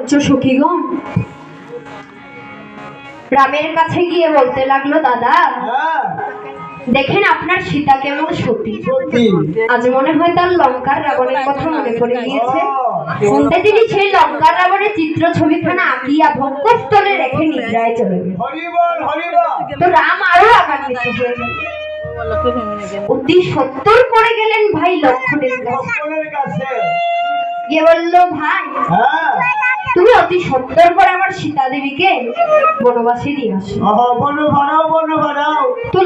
উচ্চ সখীগণ রামের কাছে গিয়ে বলতে লাগলো, দাদা দেখেন আপনার সীতা কেমন সতী, আজ মনে হয় তার লঙ্কার রাবণের কথা মনে পড়ে গিয়েছে। শুনতে তিনি সেই লঙ্কার রাবণের চিত্র ছবিখানা আঁকিয়া ভঙ্গস্থলে রেখে নিদ্রায় চলে গেলেন। তো রাম আরো রাগান্বিত হয়ে গেলেন, অতি সত্তর করে গেলেন ভাই লক্ষ্মণের কাছে, গিয়ে বললো, ভাই তুমি অতি সত্তর করে আমার সীতা দেবীকে বনবাসে দিয়ে আসো। তো